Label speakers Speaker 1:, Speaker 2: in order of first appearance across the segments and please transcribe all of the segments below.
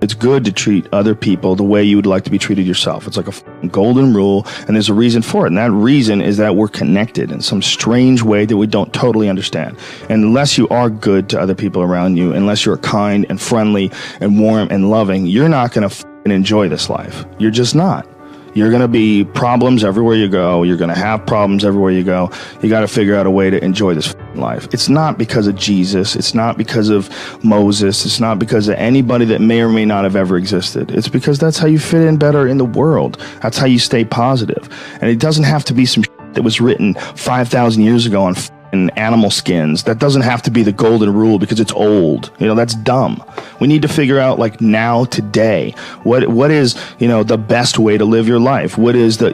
Speaker 1: It's good to treat other people the way you would like to be treated yourself. It's like a golden rule, and there's a reason for it. And that reason is that we're connected in some strange way that we don't totally understand. And unless you are good to other people around you, unless you're kind and friendly and warm and loving, you're not going to enjoy this life. You're just not. You're going to be problems everywhere you go. You're going to have problems everywhere you go. You got to figure out a way to enjoy this life. It's not because of Jesus. It's not because of Moses. It's not because of anybody that may or may not have ever existed. It's because that's how you fit in better in the world. That's how you stay positive. And it doesn't have to be some that was written 5,000 years ago on animal skins. That doesn't have to be the golden rule because it's old. That's dumb. We need to figure out, like, now, today, what is, the best way to live your life? What is the,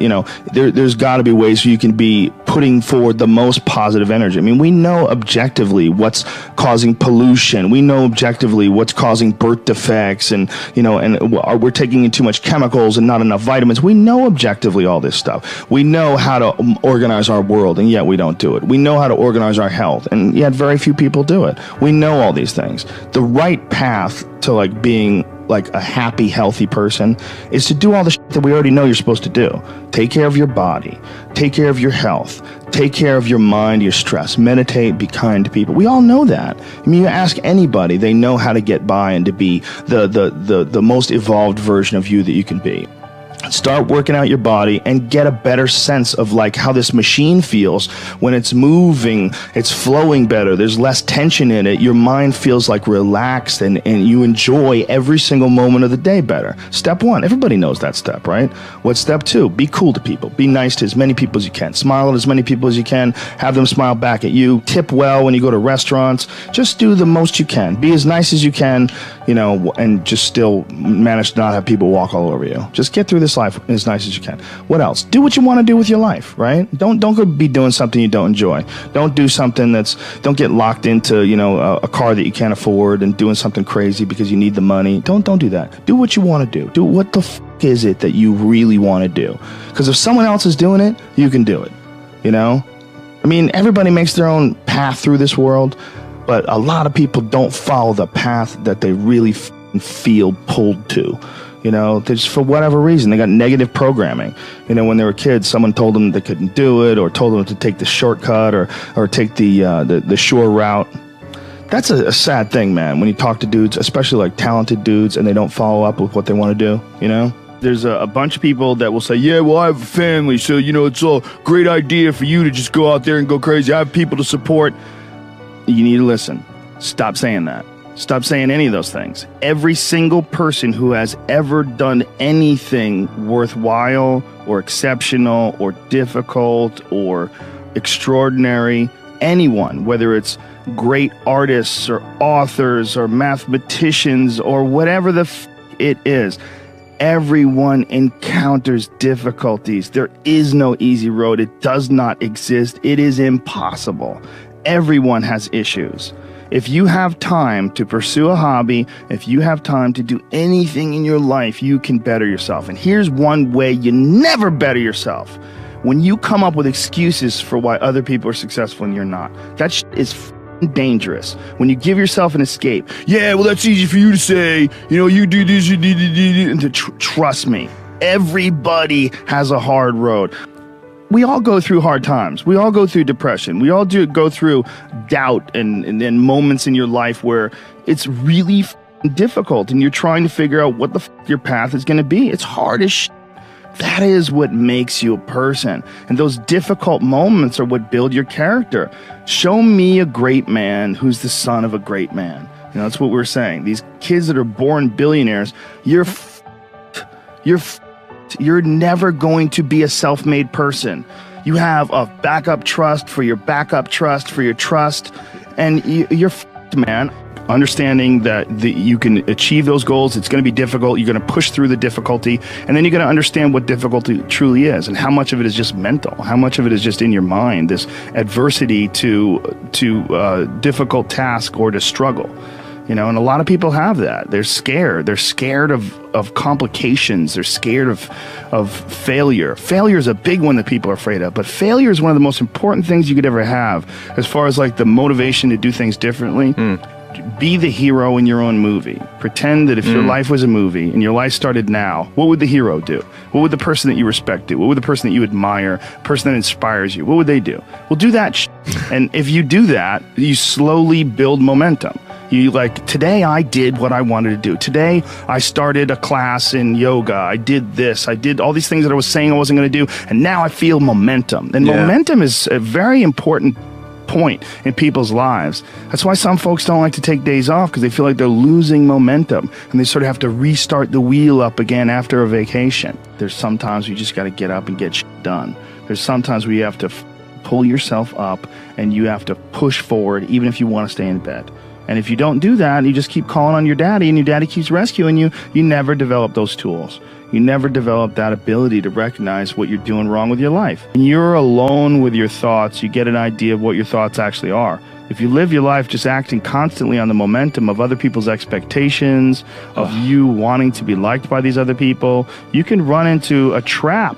Speaker 1: there's got to be ways you can be putting forward the most positive energy. I mean, we know objectively what's causing pollution. We know objectively what's causing birth defects, and we're taking in too much chemicals and not enough vitamins. We know objectively all this stuff. We know how to organize our world, and yet we don't do it. We know how to organize our health, and yet very few people do it. We know all these things. The right path to, like, being like a happy, healthy person is to do all the shit that we already know you're supposed to do. Take care of your body, take care of your health, take care of your mind, your stress, meditate, be kind to people. We all know that. I mean, you ask anybody, they know how to get by and to be the most evolved version of you that you can be. Start working out your body and get a better sense of, like, how this machine feels when it's moving, it's flowing better, there's less tension in it, your mind feels like relaxed, and you enjoy every single moment of the day better. Step 1, everybody knows that step, right? What's step 2? Be cool to people. Be nice to as many people as you can. Smile at as many people as you can. Have them smile back at you. Tip well when you go to restaurants. Just do the most you can. Be as nice as you can, and just still manage to not have people walk all over you. Just get through this life as nice as you can. What else? Do what you want to do with your life, right? Don't go be doing something you don't enjoy. Don't do something don't get locked into, a car that you can't afford and doing something crazy because you need the money. Don't do that. Do what you want to do. Do what the is it that you really want to do? Because if someone else is doing it, you can do it. I mean, everybody makes their own path through this world, but a lot of people don't follow the path that they really feel pulled to. Just for whatever reason, they got negative programming. When they were kids, someone told them they couldn't do it, or told them to take the shortcut, or take the shore route. That's a sad thing, man, when you talk to dudes, especially like talented dudes, and they don't follow up with what they want to do, There's a bunch of people that will say, yeah, well, I have a family, so, it's a great idea for you to just go out there and go crazy. I have people to support. You need to listen. Stop saying that. Stop saying any of those things. Every single person who has ever done anything worthwhile or exceptional or difficult or extraordinary, anyone, whether it's great artists or authors or mathematicians or whatever it is, everyone encounters difficulties. There is no easy road. It does not exist. It is impossible. Everyone has issues. If you have time to pursue a hobby, if you have time to do anything in your life, you can better yourself. And here's one way you never better yourself. When you come up with excuses for why other people are successful and you're not. That is dangerous. When you give yourself an escape. Yeah, well, that's easy for you to say. You do this, you do. And trust me, everybody has a hard road. We all go through hard times. We all go through depression. We all go through doubt and then moments in your life where it's really difficult and you're trying to figure out what your path is going to be. It's hard as shit. That is what makes you a person. And those difficult moments are what build your character. Show me a great man who's the son of a great man. That's what we're saying. These kids that are born billionaires, you're never going to be a self-made person. You have a backup trust for your backup trust for your trust, and you're man. Understanding that you can achieve those goals, it's going to be difficult. You're going to push through the difficulty, and then you're going to understand what difficulty truly is, and how much of it is just mental, how much of it is just in your mind. This adversity to difficult task or to struggle. And a lot of people have that. They're scared. They're scared of complications. They're scared of failure. Failure is a big one that people are afraid of. But failure is one of the most important things you could ever have as far as like the motivation to do things differently. be the hero in your own movie. Pretend that if your life was a movie and your life started now, what would the hero do? What would the person that you respect do? What would the person that you admire, person that inspires you, what would they do? Well, do that and if you do that, you slowly build momentum. You like, today I did what I wanted to do. Today I started a class in yoga. I did this. I did all these things that I was saying I wasn't going to do. And now I feel momentum. And momentum is a very important point in people's lives. That's why some folks don't like to take days off, because they feel like they're losing momentum and they sort of have to restart the wheel up again after a vacation. There's sometimes you just got to get up and get shit done. There's sometimes where you have to pull yourself up and you have to push forward even if you want to stay in bed. And if you don't do that, you just keep calling on your daddy and your daddy keeps rescuing you, you never develop those tools. You never develop that ability to recognize what you're doing wrong with your life. When you're alone with your thoughts, you get an idea of what your thoughts actually are. If you live your life just acting constantly on the momentum of other people's expectations, of you wanting to be liked by these other people, you can run into a trap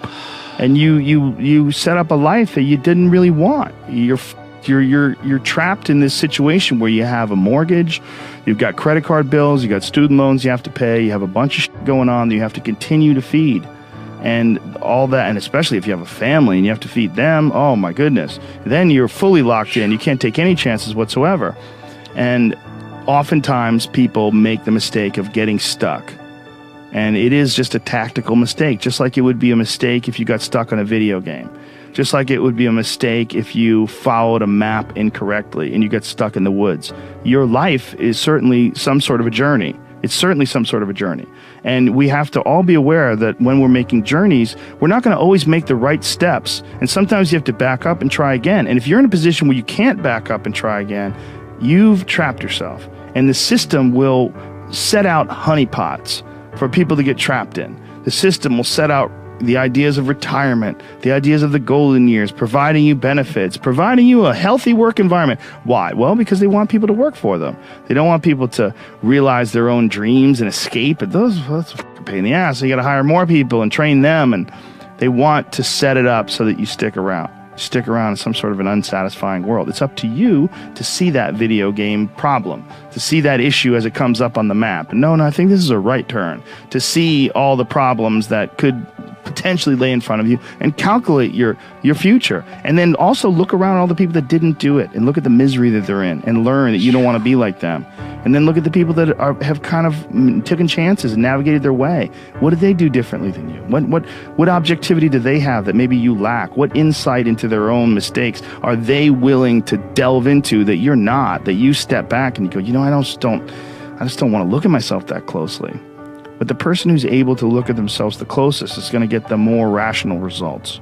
Speaker 1: and you set up a life that you didn't really want. You're trapped in this situation where you have a mortgage, you've got credit card bills, you got student loans you have to pay, you have a bunch of shit going on that you have to continue to feed. And all that, and especially if you have a family and you have to feed them, oh my goodness. Then you're fully locked in. You can't take any chances whatsoever. And oftentimes people make the mistake of getting stuck. And it is just a tactical mistake, just like it would be a mistake if you got stuck on a video game. Just like it would be a mistake if you followed a map incorrectly and you get stuck in the woods. Your life is certainly some sort of a journey. It's certainly some sort of a journey. And we have to all be aware that when we're making journeys, we're not going to always make the right steps. And sometimes you have to back up and try again. And if you're in a position where you can't back up and try again, you've trapped yourself. And the system will set out honeypots for people to get trapped in. The system will set out the ideas of retirement, the ideas of the golden years, providing you benefits, providing you a healthy work environment. Why? Well, because they want people to work for them. They don't want people to realize their own dreams and escape. And that's a pain in the ass. So you got to hire more people and train them. And they want to set it up so that you stick around. Stick around in some sort of an unsatisfying world. It's up to you to see that video game problem, to see that issue as it comes up on the map. And no, I think this is a right turn. To see all the problems that could potentially lay in front of you and calculate your future. And then also look around at all the people that didn't do it and look at the misery that they're in and learn that you don't want to be like them. And then look at the people that have kind of taken chances and navigated their way. What did they do differently than you? What objectivity do they have that maybe you lack? What insight into their own mistakes are they willing to delve into that you're not, that you step back and you go, I just don't want to look at myself that closely. But the person who's able to look at themselves the closest is going to get the more rational results.